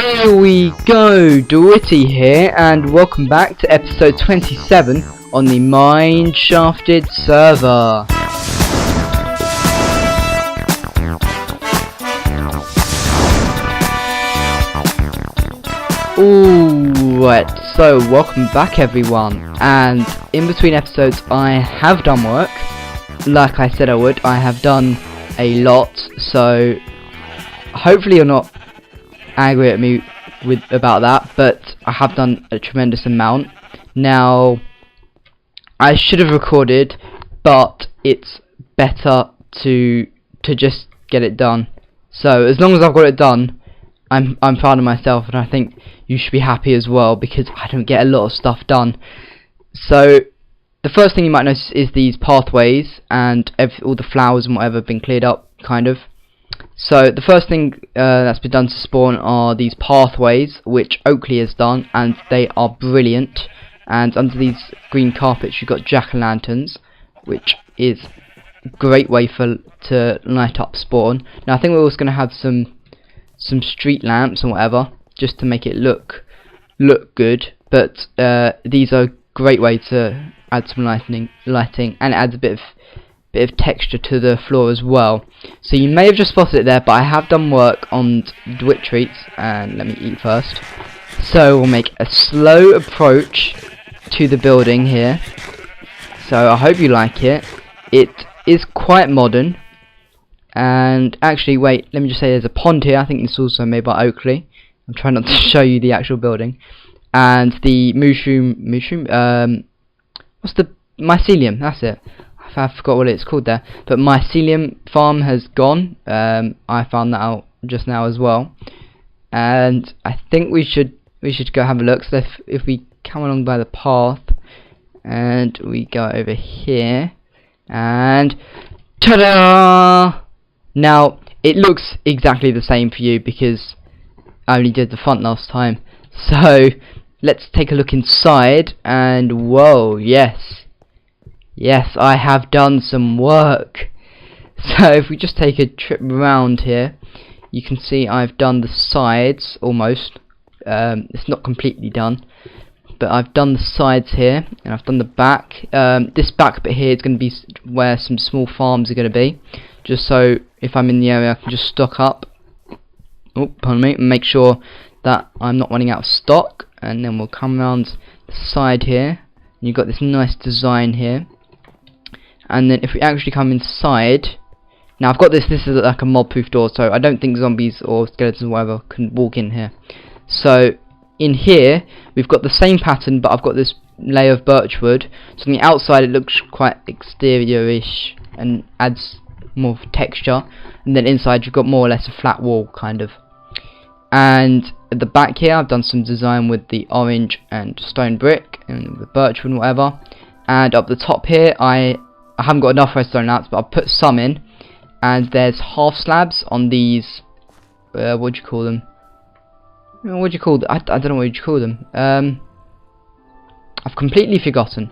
Here we go, Dwittyy here, and welcome back to episode 27 on the MindShafted Server. Alright, so welcome back everyone, and in between episodes I have done work, like I said I would. I have done a lot, so hopefully you're not angry at me about that, but I have done a tremendous amount. Now, I should have recorded, but it's better to just get it done. So as long as I've got it done, I'm proud of myself, and I think you should be happy as well, because I don't get a lot of stuff done. So the first thing you might notice is these pathways, and all the flowers and whatever have been cleared up, kind of. So the first thing that's been done to spawn are these pathways, which Oakley has done, and they are brilliant. And under these green carpets you've got jack-o'-lanterns, which is a great way to light up spawn. Now I think we're also going to have some street lamps and whatever, just to make it look good. But these are a great way to add some lighting, and it adds a bit of texture to the floor as well. So you may have just spotted it there, but I have done work on Dwittyy treats, and let me eat first. So we'll make a slow approach to the building here. So I hope you like it. It is quite modern, and actually wait, let me just say there's a pond here. I think this is also made by Oakley. I'm trying not to show you the actual building. And the what's the mycelium, that's it. I forgot what it's called there, but mycelium farm has gone. I found that out just now as well, and I think we should go have a look. So if we come along by the path and we go over here, and ta-da! Now it looks exactly the same for you because I only did the front last time. So let's take a look inside, and whoa, yes, I have done some work. So if we just take a trip around here, you can see I've done the sides almost. It's not completely done, but I've done the sides here, and I've done the back. This back bit here is going to be where some small farms are going to be, just so if I'm in the area I can just stock up. Oh, pardon me, and make sure that I'm not running out of stock. And then we'll come around the side here, and you've got this nice design here. And then if we actually come inside, now I've got this is like a mob-proof door, so I don't think zombies or skeletons or whatever can walk in here. So in here we've got the same pattern, but I've got this layer of birchwood, so on the outside it looks quite exterior-ish and adds more texture, and then inside you've got more or less a flat wall kind of. And at the back here I've done some design with the orange and stone brick and the birchwood and whatever. And up the top here I haven't got enough redstone lamps, but I've put some in, and there's half slabs on these what do you call them? What do you call them? I don't know what you call them. I've completely forgotten,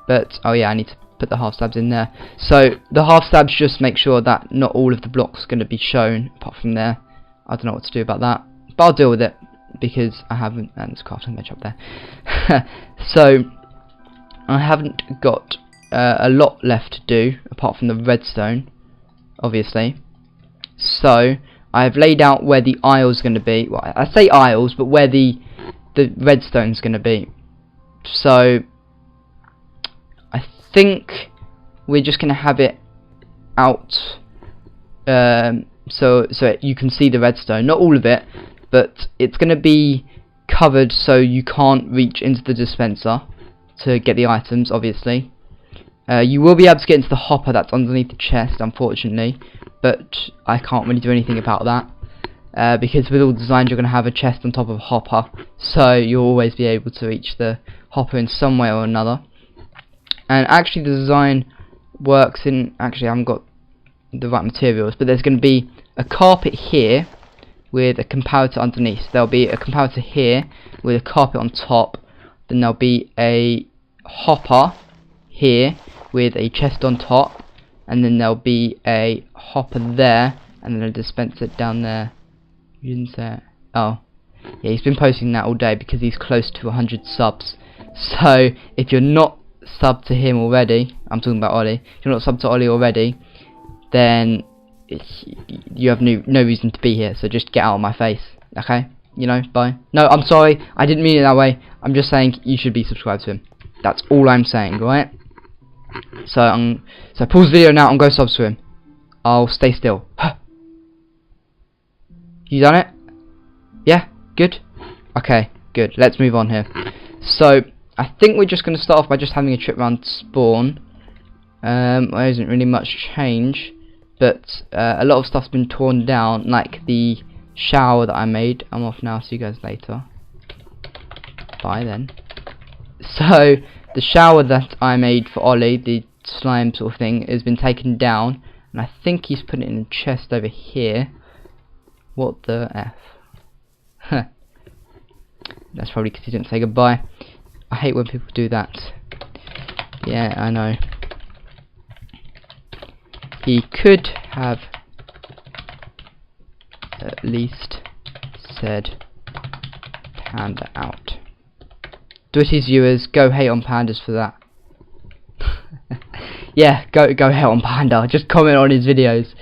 but oh yeah, I need to put the half slabs in there. So the half slabs just make sure that not all of the blocks are going to be shown apart from there. I don't know what to do about that, but I'll deal with it because I haven't, and there's crafting bench up there. So I haven't got a lot left to do apart from the redstone, obviously. So I have laid out where the aisle's going to be. Well, I say aisles, but where the redstone's going to be. So I think we're just going to have it out so you can see the redstone, not all of it, but it's going to be covered so you can't reach into the dispenser to get the items, obviously. You will be able to get into the hopper that's underneath the chest, unfortunately, but I can't really do anything about that, because with all designs you're going to have a chest on top of a hopper, so you'll always be able to reach the hopper in some way or another. And actually the design works in, actually I haven't got the right materials, but there's going to be a carpet here with a comparator underneath. There'll be a comparator here with a carpet on top, then there'll be a hopper here with a chest on top, and then there'll be a hopper there, and then a dispenser down there. You didn't say it. Oh, Yeah, he's been posting that all day because he's close to 100 subs. So if you're not subbed to him already, I'm talking about Ollie. If you're not subbed to Ollie already, then you have no reason to be here. So just get out of my face, okay? You know, bye. No, I'm sorry. I didn't mean it that way. I'm just saying you should be subscribed to him. That's all I'm saying, right? So pause the video now and go sub to him. I'll stay still. You done it? Yeah? Good? Okay, good. Let's move on here. So, I think we're just going to start off by just having a trip around spawn. There isn't really much change, but a lot of stuff's been torn down, like the shower that I made. I'm off now, see you guys later. Bye then. So, the shower that I made for Ollie, the slime sort of thing, has been taken down, and I think he's put it in a chest over here. What the F? Huh. That's probably because he didn't say goodbye. I hate when people do that. Yeah, I know. He could have at least said panda out. Dwittyy's viewers, go hate on pandas for that. Yeah, go hate on panda. Just comment on his videos.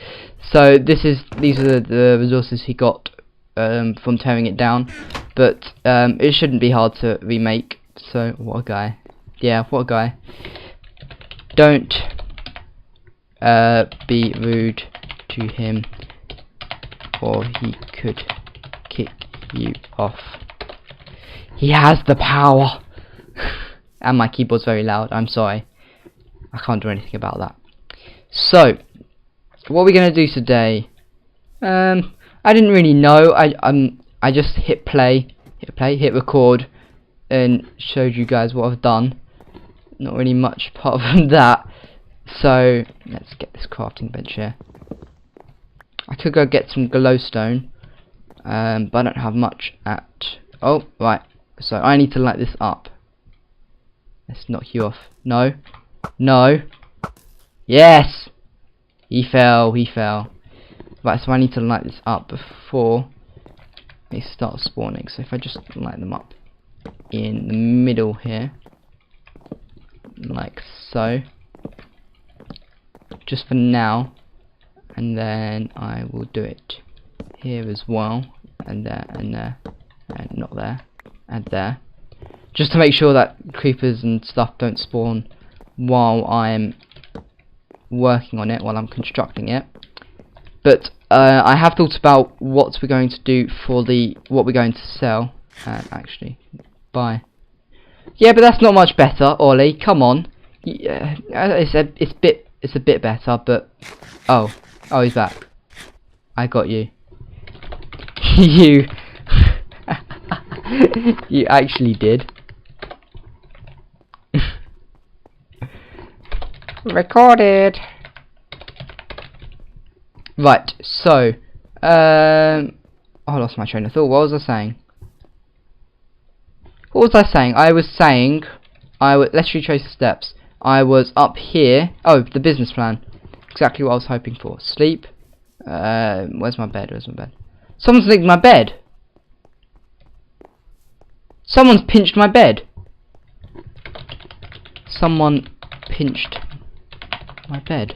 So these are the resources he got from tearing it down, but it shouldn't be hard to remake. So what a guy! Yeah, what a guy! Don't be rude to him, or he could kick you off. He has the power. And my keyboard's very loud. I'm sorry. I can't do anything about that. So, what are we gonna do today? I didn't really know. I just hit record, and showed you guys what I've done. Not really much apart from that. So let's get this crafting bench here. I could go get some glowstone, but I don't have much at. Oh right. So I need to light this up. Let's knock you off. No. No. Yes! He fell. Right, so I need to light this up before they start spawning. So if I just light them up in the middle here, like so, just for now, and then I will do it here as well, and there, and there, and not there, and there, just to make sure that creepers and stuff don't spawn while I'm working on it, while I'm constructing it. But I have thought about what we're going to do for what we're going to sell. Actually, bye. Yeah, but that's not much better, Ollie. Come on. Yeah, it's a bit better, but oh, he's back. I got you. You you actually did. Recorded. Right, so I lost my train of thought. What was I saying? I was saying let's retrace the steps. I was up here. Oh, the business plan. Exactly what I was hoping for. Sleep. Where's my bed? Someone's nicked my bed. Someone's pinched my bed. Someone pinched my bed.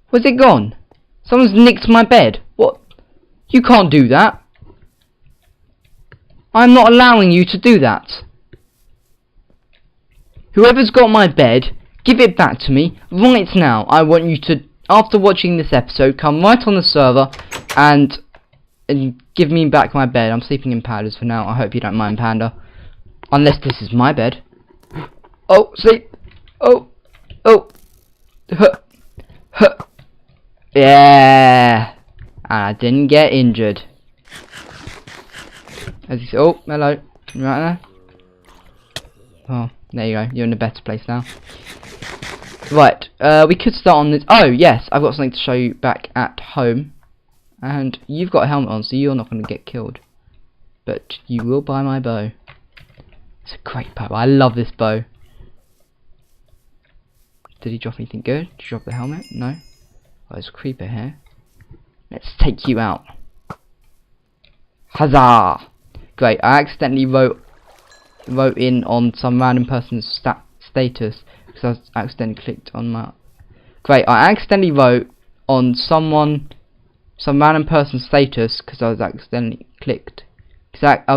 Where's it gone? Someone's nicked my bed. What? You can't do that. I'm not allowing you to do that. Whoever's got my bed, give it back to me right now. I want you to, after watching this episode, come right on the server and give me back my bed. I'm sleeping in powders for now. I hope you don't mind, Panda. Unless this is my bed. Oh, sleep. Oh. Huh. Yeah. And I didn't get injured. As you see, oh, hello. You right there? Oh, there you go. You're in a better place now. Right, we could start on this. Oh, yes, I've got something to show you back at home. And you've got a helmet on, so you're not going to get killed. But you will buy my bow. It's a great bow. I love this bow. Did he drop anything good? Did you drop the helmet? No. Oh, there's a creeper here. Let's take you out. Huzzah! Great. I accidentally wrote in on some random person's status because I accidentally clicked on my. Great. I accidentally wrote on some random person's status because I was accidentally clicked. That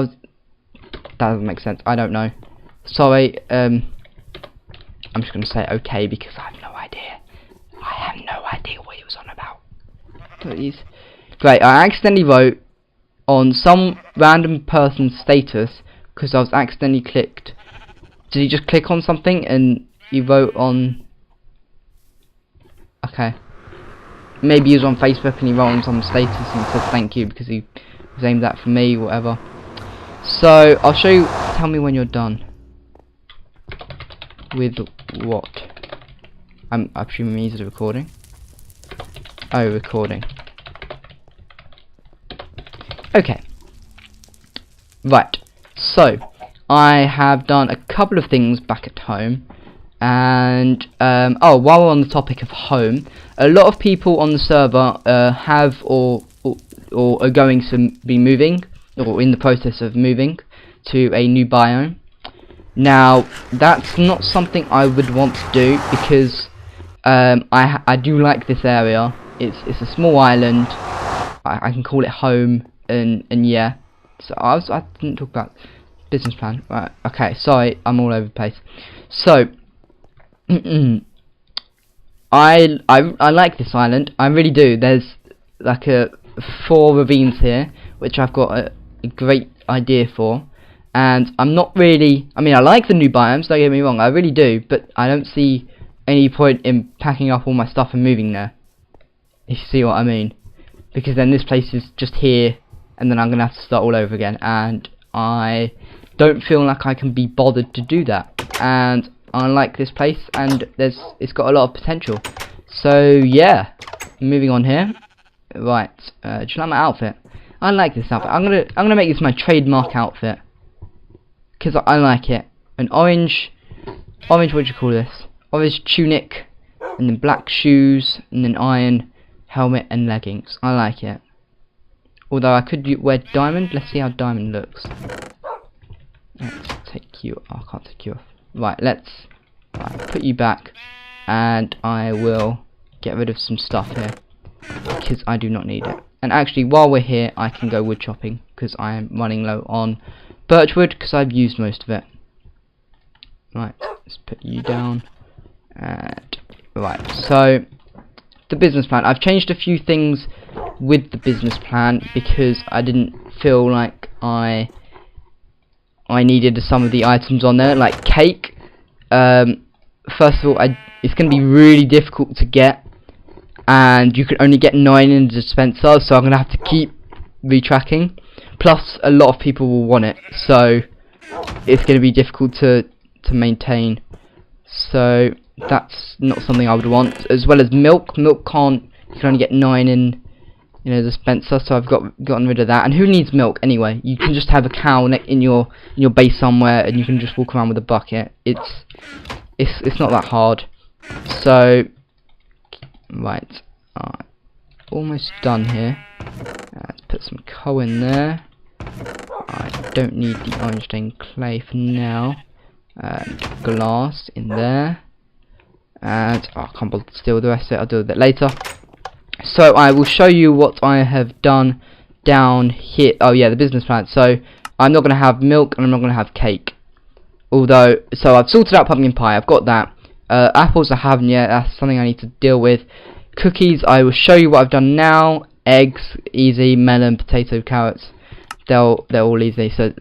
doesn't make sense. I don't know. Sorry. I'm just gonna say okay because I have no idea. I have no idea what he was on about. Please. Great. I accidentally wrote on some random person's status because I was accidentally clicked. Did he just click on something and you wrote on? Okay. Maybe he was on Facebook and he wrote on some status and said thank you because he was aimed at for me, whatever. So I'll show you. Tell me when you're done. With what? I'm assuming he's recording. Oh, recording. Okay. Right. So I have done a couple of things back at home. And oh, while we're on the topic of home, a lot of people on the server have or are going to be moving, or in the process of moving to a new biome. Now, that's not something I would want to do because I do like this area. It's a small island. I can call it home, and yeah. So I didn't talk about business plan. Right. Okay. Sorry, I'm all over the place. So. I like this island. I really do. There's like 4 ravines here, which I've got a great idea for. And I'm not really. I mean, I like the new biomes. Don't get me wrong. I really do. But I don't see any point in packing up all my stuff and moving there. If you see what I mean. Because then this place is just here, and then I'm gonna have to start all over again. And I don't feel like I can be bothered to do that. And I like this place, and it's got a lot of potential. So yeah, moving on here. Right, do you like my outfit? I like this outfit. I'm gonna make this my trademark outfit because I like it. An orange. What do you call this? Orange tunic, and then black shoes, and then iron helmet and leggings. I like it. Although I could wear diamond. Let's see how diamond looks. Let's take you. Oh, I can't take you off. Right, let's put you back, and I will get rid of some stuff here because I do not need it. And actually, while we're here, I can go wood chopping because I am running low on birchwood because I've used most of it. Right, let's put you down. And right, so the business plan. I've changed a few things with the business plan because I didn't feel like I needed some of the items on there, like cake. First of all, it's going to be really difficult to get, and you can only get 9 in the dispenser, so I'm going to have to keep retracking. Plus, a lot of people will want it, so it's going to be difficult to maintain. So that's not something I would want. As well as milk. Milk can't. You can only get 9 in. You know, the dispenser, so I've gotten rid of that. And who needs milk anyway? You can just have a cow in your base somewhere, and you can just walk around with a bucket. It's not that hard. So right, almost done here. Let's put some coal in there. I don't need the orange stained clay for now. And glass in there. And I can't bother to steal the rest of it. I'll do a bit later. So I will show you what I have done down here. Oh yeah, the business plan. So I'm not going to have milk and I'm not going to have cake. Although, so I've sorted out pumpkin pie. I've got that. Apples I haven't yet. That's something I need to deal with. Cookies, I will show you what I've done now. Eggs, easy. Melon, potato, carrots. They're all easy. So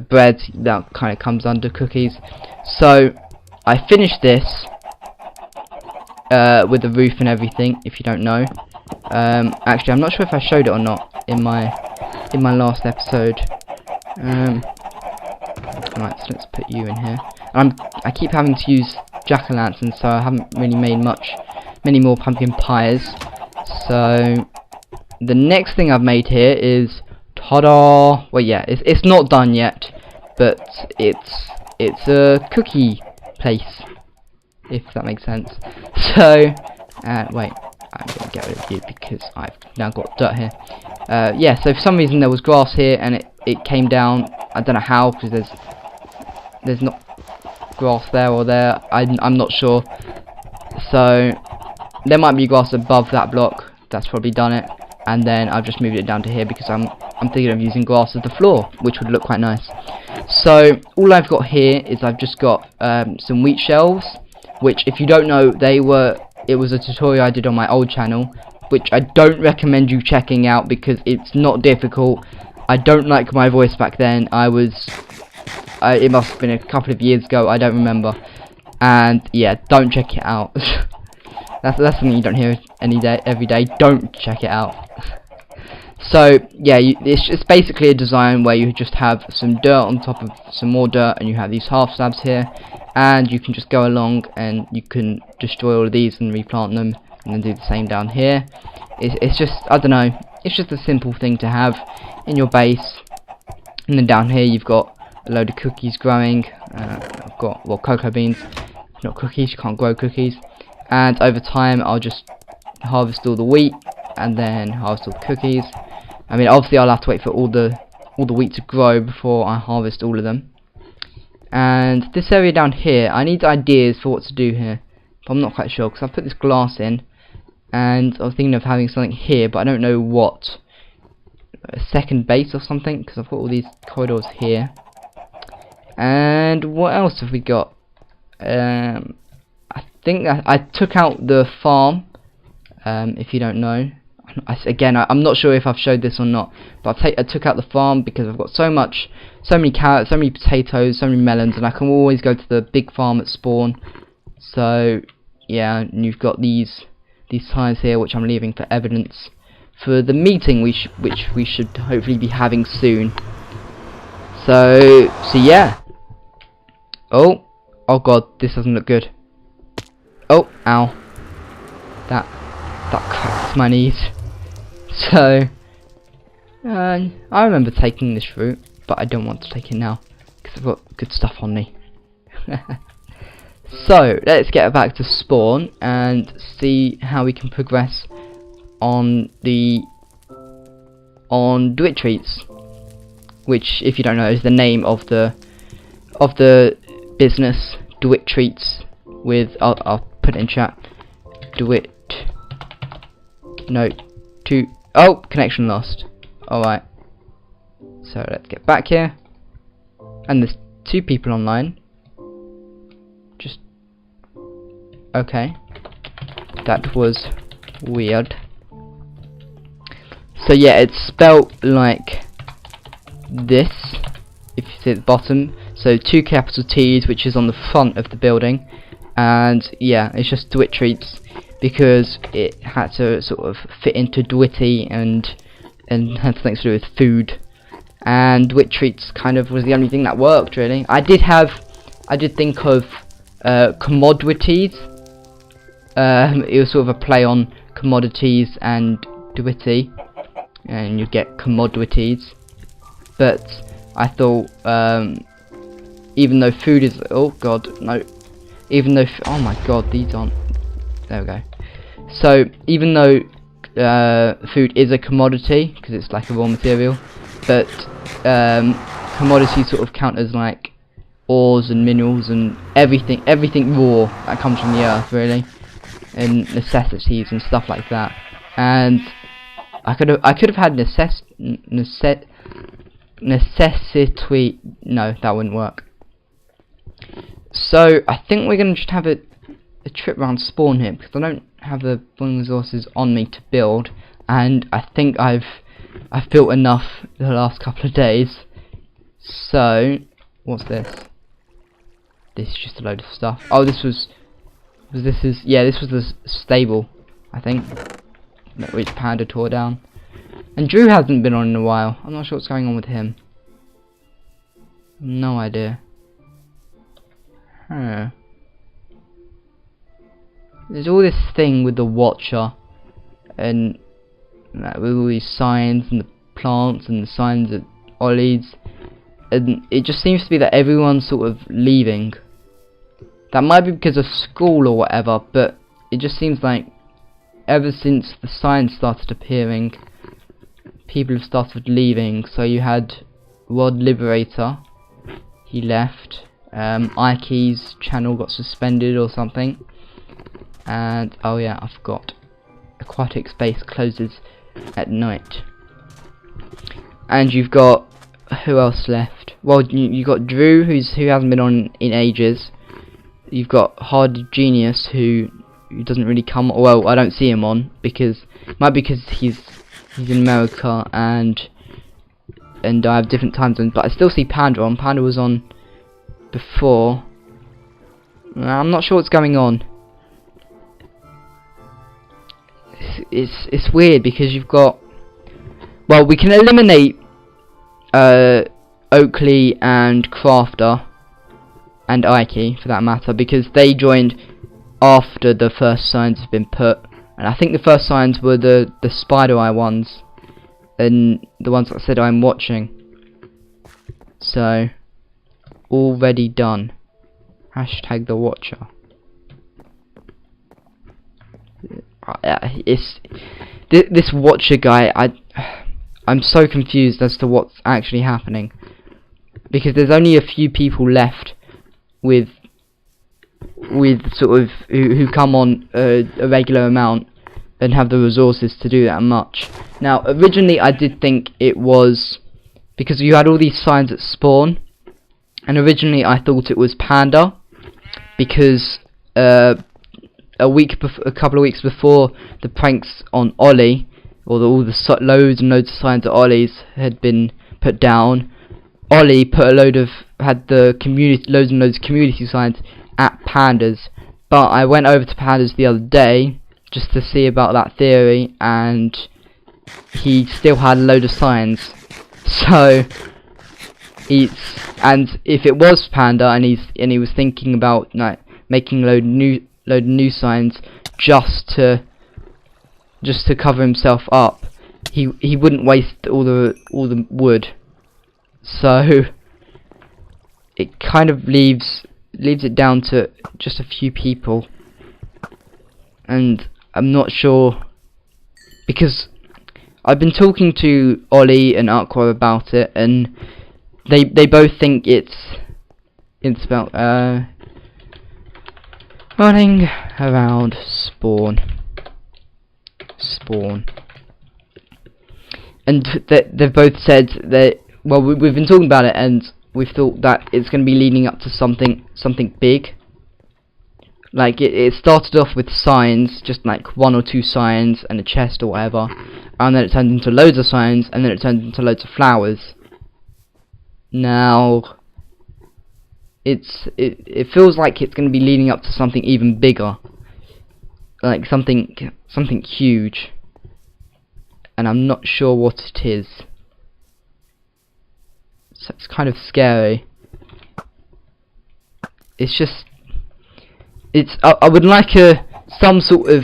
bread, that kind of comes under cookies. So I finished this with the roof and everything. If you don't know. Actually, I'm not sure if I showed it or not in my last episode. Right, so let's put you in here. I keep having to use jack-o'-lanterns, so I haven't really made many more pumpkin pies. So the next thing I've made here is ta-da! Well, yeah, it's not done yet, but it's a cookie place, if that makes sense. So wait. I'm going to get rid of you because I've now got dirt here. Yeah, so for some reason there was grass here and it came down. I don't know how, because there's not grass there or there. I'm not sure. So there might be grass above that block. That's probably done it. And then I've just moved it down to here because I'm thinking of using grass as the floor, which would look quite nice. So all I've got here is I've just got some wheat shelves, which, if you don't know, it was a tutorial I did on my old channel, which I don't recommend you checking out because it's not difficult. I don't like my voice back then. It must have been a couple of years ago, I don't remember. And yeah, don't check it out. That's something you don't hear every day. Don't check it out. So yeah, it's basically a design where you just have some dirt on top of some more dirt, and you have these half slabs here, and you can just go along and you can destroy all of these and replant them, and then do the same down here. It's just, I don't know, it's just a simple thing to have in your base. And then down here you've got a load of cookies growing. I've got, well, cocoa beans, not cookies. You can't grow cookies. And over time I'll just harvest all the wheat and then harvest all the cookies. I mean, obviously I'll have to wait for all the wheat to grow before I harvest all of them. And this area down here, I need ideas for what to do here, but I'm not quite sure because I've put this glass in, and I was thinking of having something here, but I don't know what. A second base or something, because I've got all these corridors here. And what else have we got? I think that I took out the farm. If you don't know, again, I'm not sure if I've showed this or not, but I took out the farm because I've got so many carrots, so many potatoes, so many melons, and I can always go to the big farm at spawn. So yeah, and you've got these tires here, which I'm leaving for evidence for the meeting which we should hopefully be having soon. So yeah. Oh god, this doesn't look good. Oh, ow. That cracked my knees. So I remember taking this route, but I don't want to take it now because I've got good stuff on me. So let's get back to spawn and see how we can progress on Dwittyy, which, if you don't know, is the name of the business, Dwittyy, with I'll put it in chat. Oh, connection lost. Alright. So let's get back here. And there's 2 people online. Just okay. That was weird. So yeah, it's spelt like this, if you see at the bottom. So 2 capital T's, which is on the front of the building. And yeah, it's just Dwittyy because it had to sort of fit into Dwittyy and had something to do with food. And Dwittyy kind of was the only thing that worked, really. I did think of commodities. It was sort of a play on commodities and Dwittyy, and you get commodities. But I thought, even though food is, oh god, no. Even though, oh my god, these aren't, there we go. So even though food is a commodity because it's like a raw material, but commodities sort of count as like ores and minerals and everything raw that comes from the earth, really, and necessities and stuff like that. And I could have had necessity. No, that wouldn't work. So I think we're gonna just have a trip around spawn here because I don't have the building resources on me to build, and I think I've built enough the last couple of days. So what's this? This is just a load of stuff. Oh, this was the stable, I think, which Panda tore down. And Drew hasn't been on in a while. I'm not sure what's going on with him. No idea. Huh. There's all this thing with the Watcher, and with all these signs and the plants and the signs at Ollie's, and it just seems to be that everyone's sort of leaving. That might be because of school or whatever, but it just seems like ever since the signs started appearing, people have started leaving. So you had World Liberator, he left. Ikey's channel got suspended or something. And oh yeah, I forgot, Aquatic Space closes at night. And you've got, who else left? Well, you got Drew, who hasn't been on in ages. You've got Hard Genius, who doesn't really come. Well, I don't see him on because he's in America and I have different time zones. But I still see Panda on. Panda was on before. I'm not sure what's going on. It's weird because you've got. Well, we can eliminate Oakley and Crafter and Ikey for that matter, because they joined after the first signs have been put, and I think the first signs were the spider eye ones and the ones that I said I'm watching. So already done. Hashtag the watcher. It's this watcher guy. I'm so confused as to what's actually happening, because there's only a few people left with sort of who come on a regular amount and have the resources to do that much. Now, originally I did think it was because you had all these signs at spawn, and originally I thought it was Panda because a couple of weeks before the pranks on Ollie, or loads and loads of signs at Ollie's had been put down. Ollie put loads of community signs at Pandas, but I went over to Pandas the other day just to see about that theory, and he still had a load of signs. So and if it was Panda and he was thinking about like making load of new signs just to cover himself up, he wouldn't waste all the wood. So it kind of leaves it down to just a few people, and I'm not sure, because I've been talking to Ollie and Aqua about it, and they both think it's about running around spawn, and they've both said that. Well, we've been talking about it, and we've thought that it's going to be leading up to something big. Like it started off with signs, just like 1 or 2 signs and a chest or whatever, and then it turned into loads of signs, and then it turned into loads of flowers. Now it feels like it's going to be leading up to something even bigger, like something huge, and I'm not sure what it is. So it's kind of scary. It's just, I would like some sort of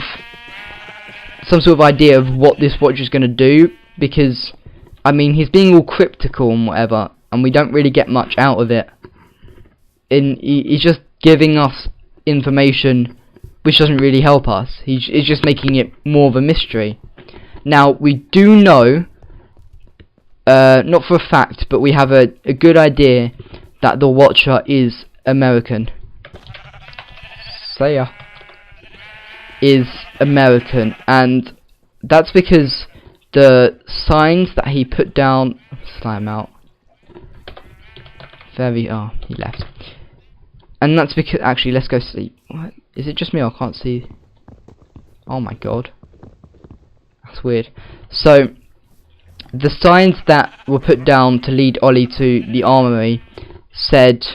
idea of what this watch is going to do, because I mean he's being all cryptical and whatever, and we don't really get much out of it. And he's just giving us information which doesn't really help us. He's just making it more of a mystery. Now we do know, not for a fact, but we have a good idea that the Watcher is American. Is American, and that's because the signs that he put down. Slime out. He left. And that's because, actually, let's go sleep. What? Is it just me? I can't see. Oh my god, that's weird. So the signs that were put down to lead Ollie to the armory said,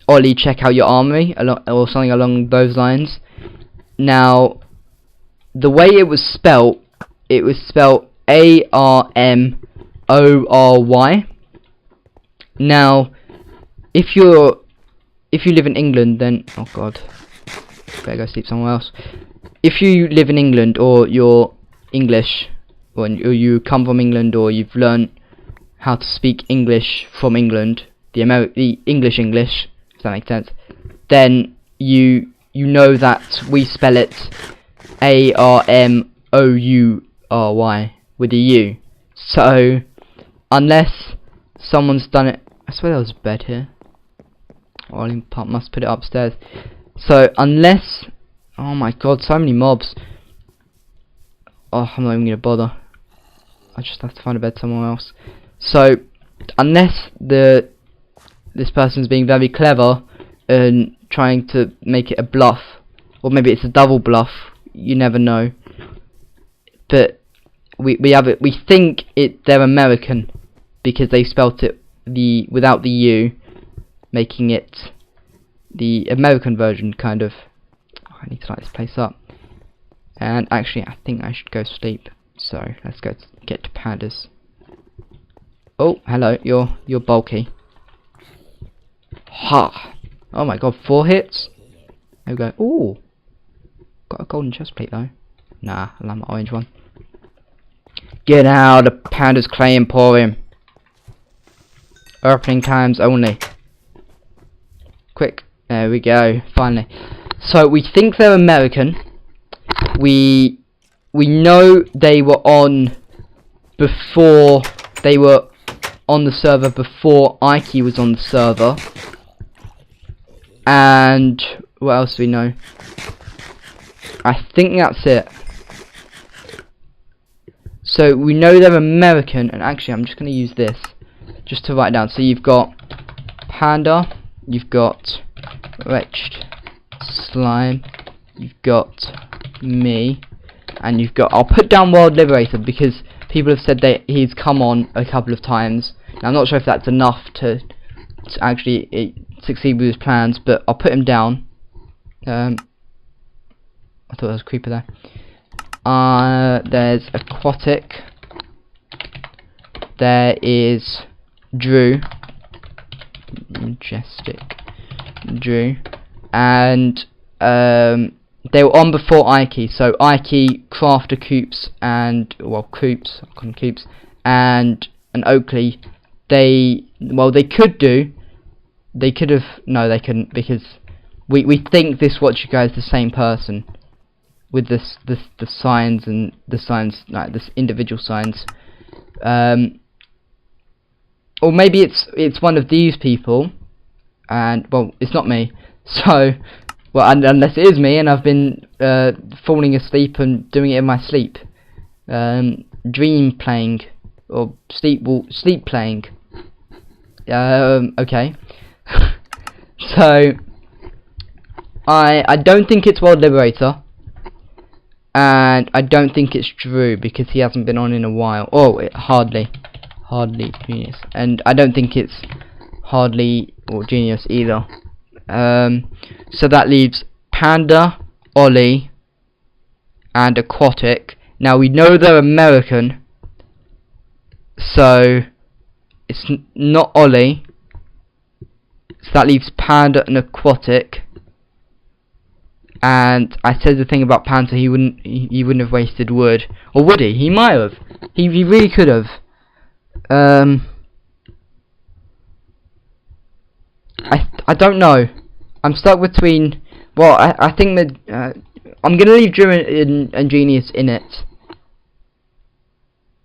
Ollie, check out your armory, or something along those lines. Now, the way it was spelt ARMORY. Now, if you live in England, then oh god, better go sleep somewhere else. If you live in England, or you're English, or you come from England, or you've learned how to speak English from England, the English, if that makes sense, then you you know that we spell it ARMOURY with a U. So unless someone's done it, I swear there was a bed here. Well, I must put it upstairs. So unless, oh my god, so many mobs. Oh, I'm not even gonna bother. I just have to find a bed somewhere else. So unless this person's being very clever and trying to make it a bluff, or maybe it's a double bluff, you never know. But we think they're American because they spelt it without the U, making it the American version kind of. Oh, I need to light this place up. And actually, I think I should go sleep. So let's go get to pandas. Oh, hello. You're bulky. Ha! Oh my god, 4 hits. There we go. Ooh, got a golden chest plate though. Nah, I'll have my orange one. Get out of Panda's Clay Emporium. Opening times only. Quick. There we go. Finally. So we think they're American. We know they were on before. They were on the server before Ike was on the server. And what else do we know? I think that's it. So we know they're American, and actually I'm just going to use this just to write down. So you've got Panda, you've got Wretched Slime, you've got me, and you've got, I'll put down World Liberator because people have said that he's come on a couple of times. Now I'm not sure if that's enough to actually succeed with his plans, but I'll put him down. I thought there was a creeper there. There's Aquatic. There is Drew. Majestic Drew. And they were on before Ike. So Ike, Crafter Coops, and Coops, I call them Coops, and Oakley. They could have. No, they couldn't, because we think this Watcher guy is the same person with the signs and the signs, like this individual signs. Or maybe it's one of these people, and well, it's not me. So, well, unless it is me, and I've been falling asleep and doing it in my sleep, dream playing or sleep playing. Okay. So I don't think it's World Liberator, and I don't think it's Drew because he hasn't been on in a while. Oh, hardly Genius, and I don't think it's hardly or Genius either. So that leaves Panda, Ollie, and Aquatic. Now we know they're American, so it's not Ollie. So that leaves Panda and Aquatic. And I said the thing about Panda, he wouldn't have wasted wood, or would he? He might have. He really could have. I don't know. I'm stuck between. Well, I think that I'm gonna leave Drew and Genius in it.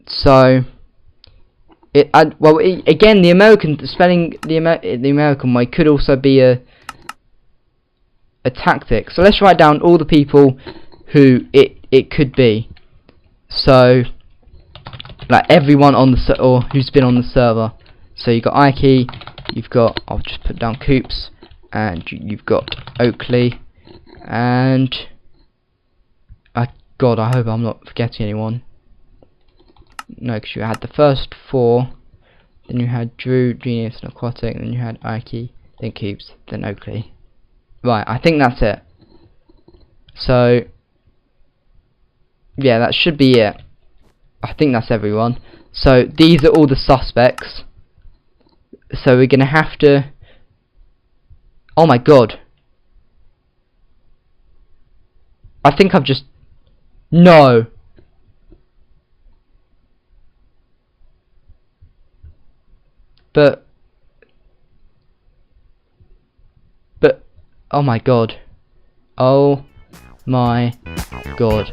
So again, the American spelling the American way could also be a tactic. So let's write down all the people who it could be. So like everyone on the or who's been on the server. So you've got Ike, you've got, I'll just put down Coops, and you've got Oakley, and God, I hope I'm not forgetting anyone. No, because you had the first 4, then you had Drew, Genius, and Aquatic, and then you had Ike, then Coops, then Oakley. Right, I think that's it. So yeah, that should be it. I think that's everyone. So these are all the suspects. So we're gonna have to. Oh my god! I think I've just. No! But. Oh my god. Oh my god.